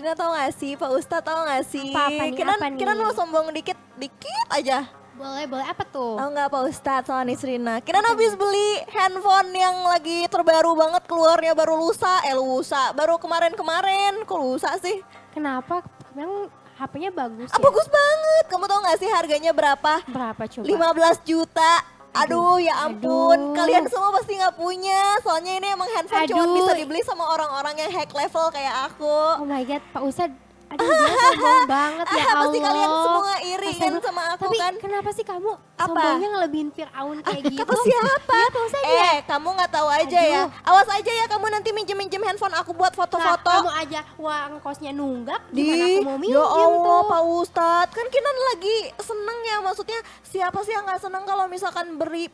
Kina tahu gak sih, Pak Ustadz tahu gak sih? Apa nih, Kina, apa nih? Kina mau sombong dikit aja. Boleh, apa tuh? Tahu nggak Pak Ustadz soal Nisrina? Kina habis beli handphone yang lagi terbaru banget keluarnya baru lusa, baru kemarin-kemarin. Kok lusa sih? Kenapa? Memang HP-nya bagus Ah, ya? bagus banget. Kamu tahu gak sih harganya berapa? Berapa coba? 15 juta. Aduh ya ampun, aduh. kalian semua pasti nggak punya. Soalnya ini emang handphone cuma Aduh. bisa dibeli sama orang-orang yang hack level kayak aku. Oh my god, Pak Ustadz. Aduh dia sombong banget ya Allah. Pasti kalian semua iri kan Astagfirullah. sama aku Tapi kan. kenapa sih kamu Apa? sombongnya ngelebihin Fir'aun kayak gitu? Kata siapa? Iya Pak Ustadz ya. Kamu nggak tahu aja ya. Aduh. Awas aja ya kamu nanti minjem handphone aku buat Nah, foto-foto. kamu aja uang kosnya nunggak, gimana aku mau Ya minjem Allah tuh? Pak Ustadz, kan Kinan lagi seneng ya, maksudnya siapa sih yang gak seneng kalau misalkan beli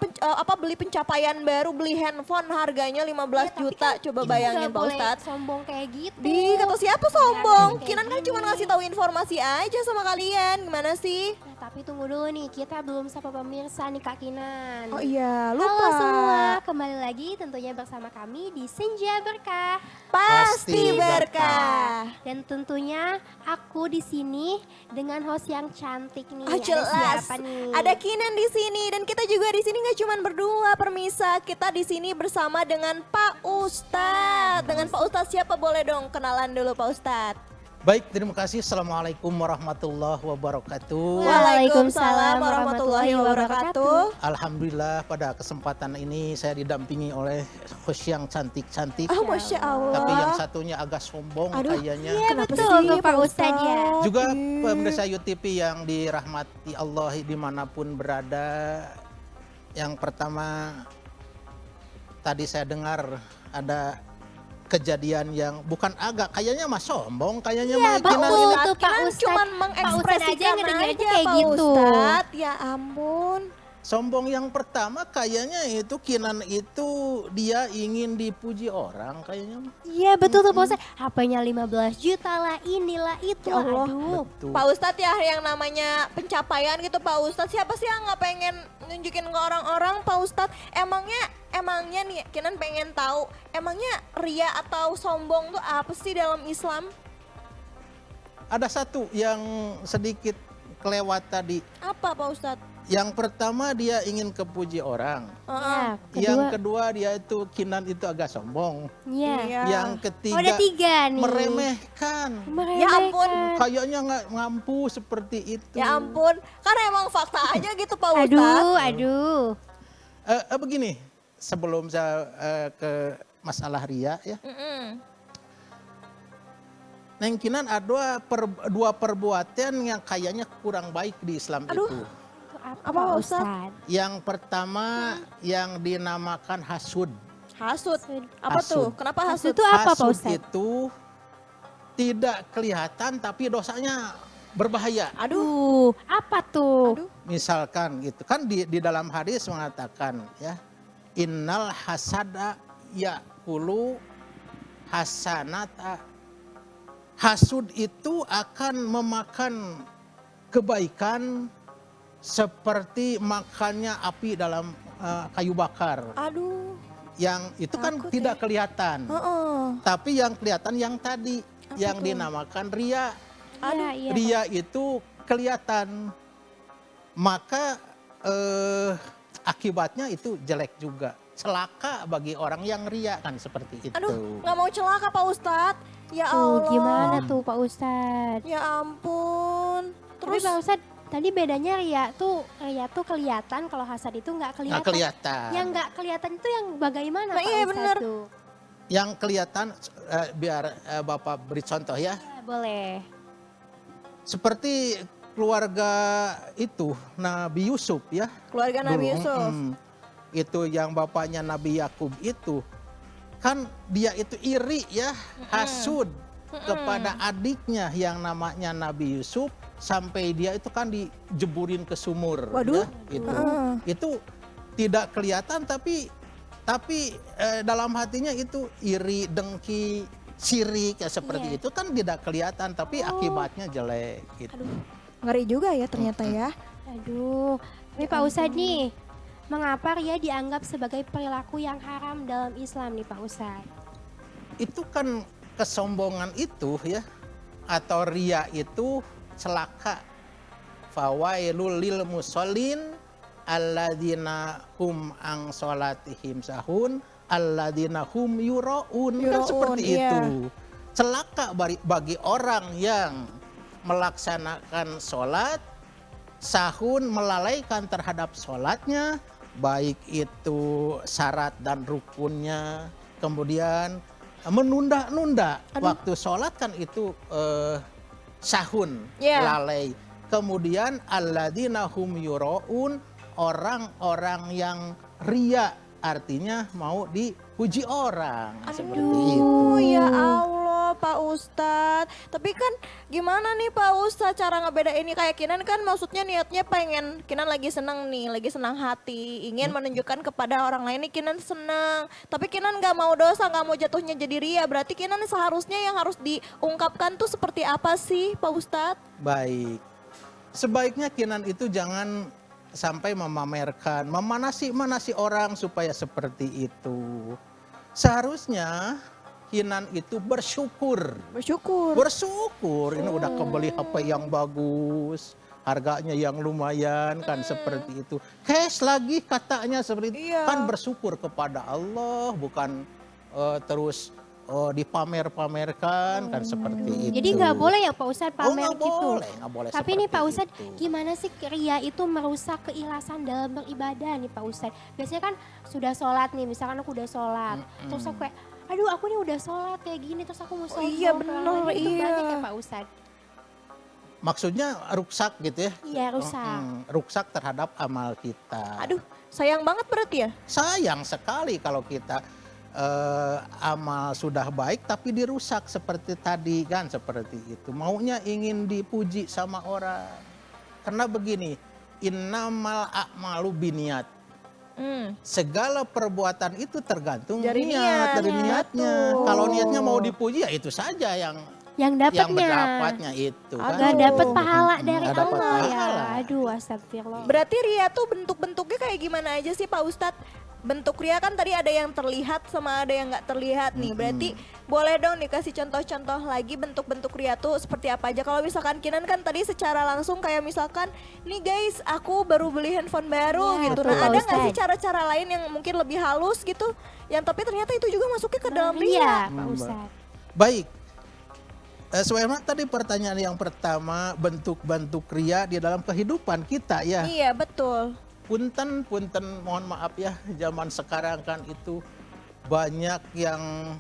pencapaian baru, beli handphone harganya 15 Ya, tapi juta, kan coba itu bayangin nggak Pak boleh Ustadz. sombong kayak gitu. Kata siapa sombong? Kayak Kinan kan cuma gini. ngasih tahu informasi aja sama kalian, gimana sih? Nah, tapi tunggu dulu nih, kita belum sapa pemirsa nih Kak Kinan. Oh iya, lupa. Halo semua, kembali lagi tentunya bersama kami di Senja Berkah. Pasti berkah. Dan tentunya aku di sini dengan host yang cantik nih. Oh Ada jelas, siapa nih? ada Kinan di sini dan kita juga di sini nggak cuma berdua permisa, kita di sini bersama dengan Pak Ustadz. Dengan Pak Ustadz siapa boleh dong kenalan dulu Pak Ustadz. Baik, terima kasih. Assalamualaikum warahmatullahi wabarakatuh. Waalaikumsalam warahmatullahi wabarakatuh. Alhamdulillah pada kesempatan ini saya didampingi oleh host yang cantik-cantik. Oh Masya Allah. Tapi yang satunya agak sombong Aduh, kayaknya. Iya Kenapa betul sih, tuh Pak Pak Ustadz ya. Ustadz? Juga Ih. pemirsa UTV yang dirahmati Allah dimanapun berada. Yang pertama tadi saya dengar ada kejadian yang bukan agak kayaknya mah sombong kayaknya Iya, mah betul. Kinan ini. tuh, Pak Kinan Ustadz. cuman Pak mengekspresikan Ustadz aja ngedengarnya aja kayak Pak gitu. Ustadz. Ya ampun. Sombong yang pertama kayaknya itu Kinan itu dia ingin dipuji orang kayaknya mah. Iya betul tuh Pak Ustadz. HP-nya 15 juta lah, inilah itu. Ya Allah. Aduh. Betul. Pak Ustadz ya yang namanya pencapaian gitu Pak Ustadz. Siapa sih yang nggak pengen nunjukin ke orang-orang Pak Ustadz? Emangnya nih Kinan pengen tahu. Emangnya ria atau sombong tuh apa sih dalam Islam? Ada satu yang sedikit kelewat tadi. Apa Pak Ustadz? Yang pertama dia ingin kepuji orang. Ya, Yang kedua. kedua dia itu Kinan itu agak sombong. Iya. Iya. Yang Oh, ketiga ada 3 nih. meremehkan. Ya ampun. Kayaknya nggak mampu seperti itu. Ya ampun, karena emang fakta aja gitu Pak Ustadz. Aduh. Begini, sebelum saya ke masalah ria ya. Neng Kinan ada dua perbuatan yang kayaknya kurang baik di Islam Aduh. itu. Apa Apa, Pak Pak Ustadz? Yang pertama yang dinamakan hasud. Hasud. Apa tuh? Hasud. Kenapa hasud? Hasud itu apa Pak Hasud Ustadz? itu tidak kelihatan tapi dosanya berbahaya. Aduh, apa tuh? Aduh. Misalkan gitu kan di dalam hadis mengatakan ya, innal hasada yakulu hasanata. Hasud itu akan memakan kebaikan seperti makannya api dalam kayu bakar. Aduh. Yang itu kan Takut tidak ya. kelihatan. Heeh. Tapi yang kelihatan yang tadi yang tuh? dinamakan ria. Iya, iya. Ria itu kelihatan. Maka akibatnya itu jelek juga. Celaka bagi orang yang ria kan seperti itu. Aduh, nggak mau celaka Pak Ustadz. Ya Tuh, Allah. gimana tuh Pak Ustadz? Ya ampun. Tapi Terus Pak Ustadz, tadi bedanya ria tuh kelihatan, kalau hasad itu nggak kelihatan. Nggak kelihatan. Yang nggak kelihatan itu yang bagaimana Nah, Pak iya, Ustadz bener. tuh? Yang kelihatan biar Bapak beri contoh ya. Ya, boleh. Seperti keluarga itu Nabi Yusuf ya. keluarga Nabi Dulu, Yusuf. itu yang bapaknya Nabi Yakub itu. Kan dia itu iri ya, hasud kepada adiknya yang namanya Nabi Yusuf. Sampai dia itu kan dijeburin ke sumur. Waduh. Ya, itu tidak kelihatan tapi dalam hatinya itu iri, dengki, sirik ya seperti Iya. itu kan tidak kelihatan tapi akibatnya jelek gitu. Aduh, ngeri juga ya ternyata ya. Aduh, tapi Pak Ustadz nih, mengapa ria dianggap sebagai perilaku yang haram dalam Islam nih Pak Ustadz? Itu kan kesombongan itu ya atau ria itu celaka. Fawailul lil musallin alladzina hum an sholatihim sahun alladzina hum yuraun. Kan seperti iya. itu. Celaka bagi orang yang melaksanakan sholat sahun, melalaikan terhadap sholatnya, baik itu syarat dan rukunnya, kemudian menunda-nunda waktu sholat kan itu sahun, Yeah. lalai. Kemudian alladzina hum yuraun, orang-orang yang ria, artinya mau dipuji orang. Seperti itu. Ya Allah Pak Ustadz. Tapi kan gimana nih Pak Ustadz cara ngebedainnya, kayak Kinan kan maksudnya niatnya pengen, Kinan lagi senang nih, lagi senang hati, ingin menunjukkan kepada orang lain nih Kinan senang. Tapi Kinan gak mau dosa, gak mau jatuhnya jadi ria. Berarti Kinan seharusnya yang harus diungkapkan tuh seperti apa sih Pak Ustadz? Baik. Sebaiknya Kinan itu jangan sampai memamerkan, memanasi-manasi orang supaya seperti itu. Seharusnya Kinan itu bersyukur. Bersyukur, ini udah kebeli HP yang bagus, harganya yang lumayan kan seperti itu. Cash lagi katanya seperti itu. Iya. Kan bersyukur kepada Allah, bukan terus dipamer-pamerkan kan seperti itu. Jadi nggak boleh ya Pak Ustadz pamer nggak gitu. nggak boleh Tapi nih seperti Pak Ustadz, itu. gimana sih ria itu merusak keikhlasan dalam beribadah nih Pak Ustadz? Biasanya kan sudah sholat nih, misalkan aku udah sholat, terus aku kayak, aduh aku nih udah sholat kayak gini, terus aku mau sombong. iya, ke orang bener, lain. Itu iya. banyak ya Pak Ustadz? Maksudnya rusak gitu ya? Iya rusak. Rusak terhadap amal kita. Aduh, sayang banget berarti ya? Sayang sekali kalau kita amal sudah baik tapi dirusak seperti tadi kan, seperti itu. Maunya ingin dipuji sama orang. Karena begini, innamal a'malu biniat. Segala perbuatan itu tergantung Dari niat, dari niat, niatnya. betul. Kalau niatnya mau dipuji ya itu saja yang Yang berdapatnya itu kan. Gak dapet pahala dari Nggak dapet Allah ya. pahala. Aduh astagfirullah. Berarti ria tuh bentuk-bentuknya kayak gimana aja sih Pak Ustadz? Bentuk ria kan tadi ada yang terlihat sama ada yang nggak terlihat nih. Berarti boleh dong dikasih contoh-contoh lagi bentuk-bentuk ria tuh seperti apa aja. Kalau misalkan Kinan kan tadi secara langsung kayak misalkan, nih guys aku baru beli handphone baru Iya, gitu. betul, Nah Pak ada nggak sih Ustadz. cara-cara lain yang mungkin lebih halus gitu? Yang tapi ternyata itu juga masuknya ke dalam Iya ria. Pak Ustadz. Baik. Sebagaimana tadi pertanyaan yang pertama, bentuk-bentuk ria di dalam kehidupan kita ya. Iya betul. Punten, mohon maaf ya, zaman sekarang kan itu banyak yang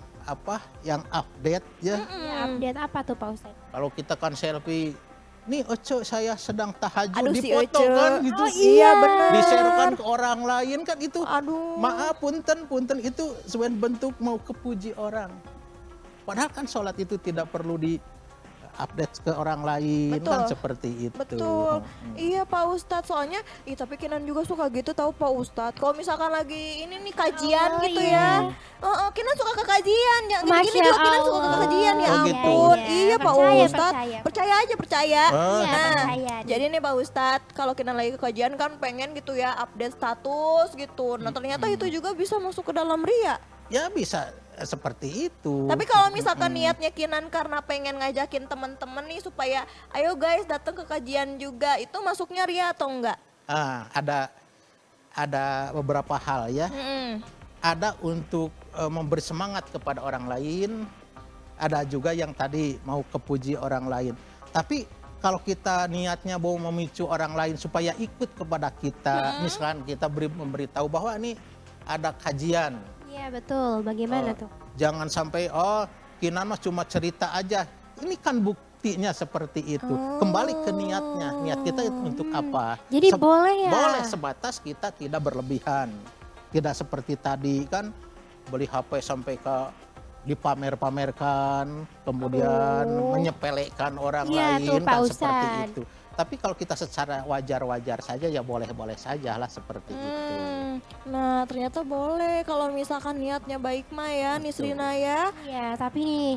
yang update ya. Ya, update apa tuh Pak Ustadz? Kalau kita kan selfie, nih Oco saya sedang tahajud, Aduh, si dipoto Oce. kan gitu. Oh, iya, bener. Di-sharekan ke orang lain kan itu. Aduh. Maaf, punten itu sebenarnya bentuk mau kepuji orang. Padahal kan sholat itu tidak perlu di-update ke orang lain. Betul. Kan seperti itu. Betul. Iya Pak Ustadz, soalnya tapi Kinan juga suka gitu tahu Pak Ustadz. Kalau misalkan lagi ini nih kajian Oh, gitu iya. ya. Kinan suka ke kajian. Yang Masya gini-gini juga Kinan suka ke Allah. kajian ya Oh, gitu. ampun. Iya, Iya Pak percaya, Ustadz. percaya. Percaya aja percaya. Oh. Iya, Nah, percaya. jadi nih Pak Ustadz, kalau Kinan lagi ke kajian kan pengen gitu ya update status gitu. Nah ternyata itu juga bisa masuk ke dalam ria. Ya bisa seperti itu. Tapi kalau misalkan niatnya Kinan karena pengen ngajakin teman-teman nih supaya ayo guys datang ke kajian juga, itu masuknya ria atau enggak? Ada beberapa hal ya. Mm-mm. Ada untuk memberi semangat kepada orang lain, ada juga yang tadi mau kepuji orang lain. Tapi kalau kita niatnya mau memicu orang lain supaya ikut kepada kita, misalkan kita memberitahu bahwa ini ada kajian. Iya betul, bagaimana tuh? Jangan sampai Kinan mah cuma cerita aja. Ini kan buktinya seperti itu. Kembali ke niatnya. Niat kita itu untuk apa? Jadi boleh ya? Boleh, sebatas kita tidak berlebihan. Tidak seperti tadi kan beli HP sampai ke dipamer-pamerkan, kemudian menyepelekan orang Iya lain tuh, Pak kan seperti Ustadz. itu. Tapi kalau kita secara wajar-wajar saja ya boleh-boleh saja lah seperti itu. Nah ternyata boleh kalau misalkan niatnya baik mah ya Nisrina ya. Iya, tapi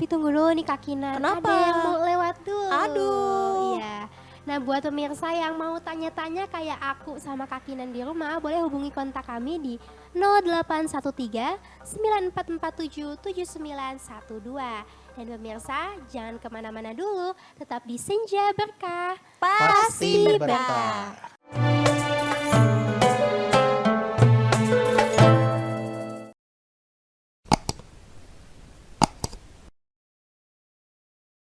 tunggu dulu nih Kak Kinan. Kenapa? Ada yang mau lewat dulu. Aduh. Iya. Nah buat pemirsa yang mau tanya-tanya kayak aku sama Kak Kinan di rumah, boleh hubungi kontak kami di 0813 9447 7912. Dan pemirsa jangan kemana-mana dulu, tetap di Senja Berkah. Pasti Pasti berkah. berkah.